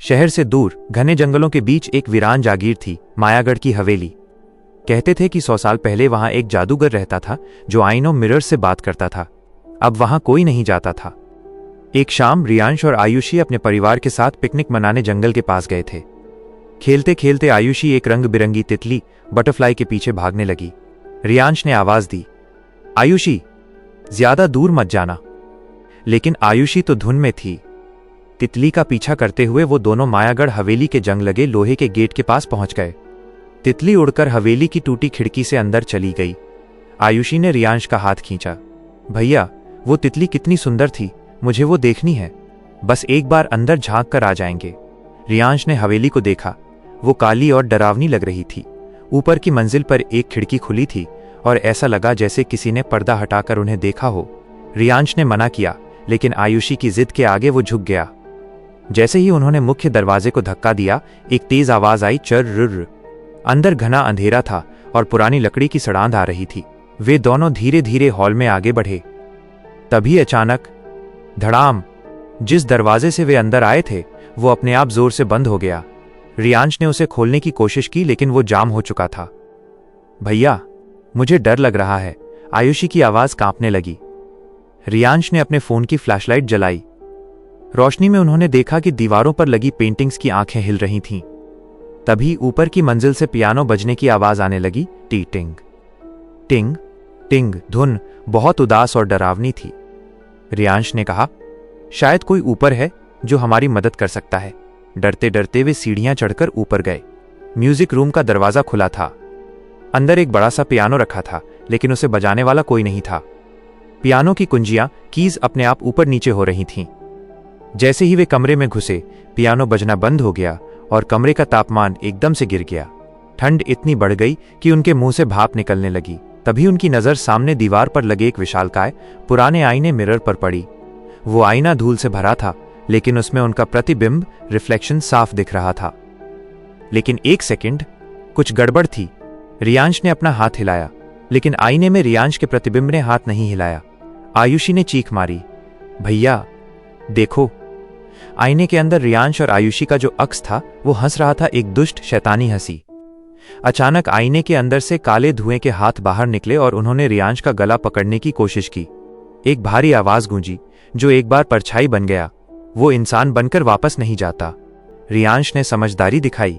शहर से दूर घने जंगलों के बीच एक वीरान जागीर थी, मायागढ़ की हवेली। कहते थे कि 100 साल पहले वहां एक जादूगर रहता था जो आईनों मिरर से बात करता था। अब वहां कोई नहीं जाता था। एक शाम रियांश और आयुषी अपने परिवार के साथ पिकनिक मनाने जंगल के पास गए थे। खेलते खेलते आयुषी एक रंग बिरंगी तितली बटरफ्लाई के पीछे भागने लगी। रियांश ने आवाज दी, आयुषी ज्यादा दूर मत जाना। लेकिन आयुषी तो धुन में थी। तितली का पीछा करते हुए वो दोनों मायागढ़ हवेली के जंग लगे लोहे के गेट के पास पहुंच गए। तितली उड़कर हवेली की टूटी खिड़की से अंदर चली गई। आयुषी ने रियांश का हाथ खींचा, भैया वो तितली कितनी सुंदर थी, मुझे वो देखनी है, बस एक बार अंदर झांक कर आ जाएंगे। रियांश ने हवेली को देखा। वो काली और डरावनी लग रही थी। ऊपर की मंजिल पर एक खिड़की खुली थी और ऐसा लगा जैसे किसी ने पर्दा हटाकर उन्हें देखा हो। रियांश ने मना किया, लेकिन आयुषी की जिद के आगे वो झुक गया। जैसे ही उन्होंने मुख्य दरवाजे को धक्का दिया, एक तेज आवाज आई, चर्र। अंदर घना अंधेरा था और पुरानी लकड़ी की सड़ांध आ रही थी। वे दोनों धीरे धीरे हॉल में आगे बढ़े। तभी अचानक धड़ाम, जिस दरवाजे से वे अंदर आए थे वो अपने आप जोर से बंद हो गया। रियांश ने उसे खोलने की कोशिश की, लेकिन वो जाम हो चुका था। भैया मुझे डर लग रहा है, आयुषी की आवाज कांपने लगी। रियांश ने अपने फोन की फ्लैशलाइट जलाई। रोशनी में उन्होंने देखा कि दीवारों पर लगी पेंटिंग्स की आंखें हिल रही थीं। तभी ऊपर की मंजिल से पियानो बजने की आवाज आने लगी, टी टिंग टिंग टिंग। धुन बहुत उदास और डरावनी थी। रियांश ने कहा, शायद कोई ऊपर है जो हमारी मदद कर सकता है। डरते डरते वे सीढ़ियां चढ़कर ऊपर गए। म्यूजिक रूम का दरवाजा खुला था। अंदर एक बड़ा सा पियानो रखा था, लेकिन उसे बजाने वाला कोई नहीं था। पियानो की कुंजियां, कीज अपने आप ऊपर नीचे हो रही थीं। जैसे ही वे कमरे में घुसे, पियानो बजना बंद हो गया और कमरे का तापमान एकदम से गिर गया। ठंड इतनी बढ़ गई कि उनके मुंह से भाप निकलने लगी। तभी उनकी नजर सामने दीवार पर लगे एक विशालकाय पुराने आईने मिरर पर पड़ी। वो आईना धूल से भरा था, लेकिन उसमें उनका प्रतिबिंब रिफ्लेक्शन साफ दिख रहा था। लेकिन एक सेकंड, कुछ गड़बड़ थी। रियांश ने अपना हाथ हिलाया, लेकिन आईने में रियांश के प्रतिबिंब ने हाथ नहीं हिलाया। आयुषी ने चीख मारी, भैया देखो। आईने के अंदर रियांश और आयुषी का जो अक्स था वो हंस रहा था, एक दुष्ट शैतानी हंसी। अचानक आईने के अंदर से काले धुएं के हाथ बाहर निकले और उन्होंने रियांश का गला पकड़ने की कोशिश की। एक भारी आवाज गूंजी, जो एक बार परछाई बन गया। वो इंसान बनकर वापस नहीं जाता। रियांश ने समझदारी दिखाई।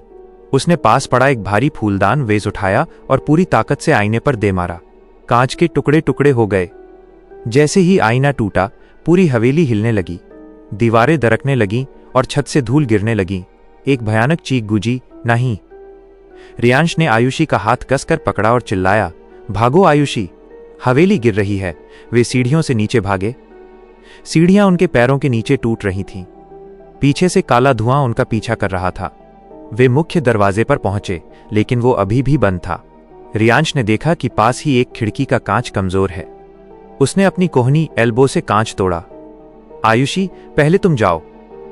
उसने पास पड़ा एक भारी फूलदान वेज उठाया और पूरी ताकत से आईने पर दे मारा। कांच के टुकड़े टुकड़े हो गए। जैसे ही आईना टूटा, पूरी हवेली हिलने लगी, दीवारें दरकने लगीं और छत से धूल गिरने लगी। एक भयानक चीख गूंजी, नहीं। रियांश ने आयुषी का हाथ कसकर पकड़ा और चिल्लाया, भागो आयुषी, हवेली गिर रही है। वे सीढ़ियों से नीचे भागे। सीढ़ियां उनके पैरों के नीचे टूट रही थीं। पीछे से काला धुआं उनका पीछा कर रहा था। वे मुख्य दरवाजे पर पहुंचे, लेकिन वो अभी भी बंद था। रियांश ने देखा कि पास ही एक खिड़की का कांच कमजोर है। उसने अपनी कोहनी एल्बो से कांच तोड़ा। आयुषी पहले तुम जाओ।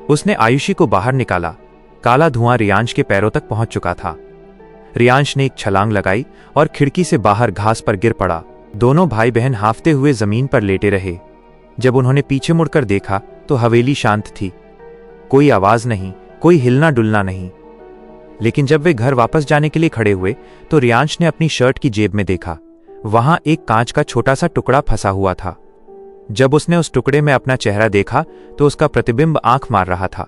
उसने आयुषी को बाहर निकाला। काला धुआं रियांश के पैरों तक पहुंच चुका था। रियांश ने एक छलांग लगाई और खिड़की से बाहर घास पर गिर पड़ा। दोनों भाई बहन हांफते हुए जमीन पर लेटे रहे। जब उन्होंने पीछे मुड़कर देखा तो हवेली शांत थी। कोई आवाज नहीं, कोई हिलना डुलना नहीं। लेकिन जब वे घर वापस जाने के लिए खड़े हुए तो रियांश ने अपनी शर्ट की जेब में देखा। वहां एक कांच का छोटा सा टुकड़ा फंसा हुआ था। जब उसने उस टुकड़े में अपना चेहरा देखा तो उसका प्रतिबिंब आंख मार रहा था।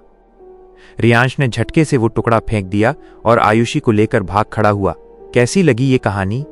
रियांश ने झटके से वो टुकड़ा फेंक दिया और आयुषी को लेकर भाग खड़ा हुआ। कैसी लगी ये कहानी?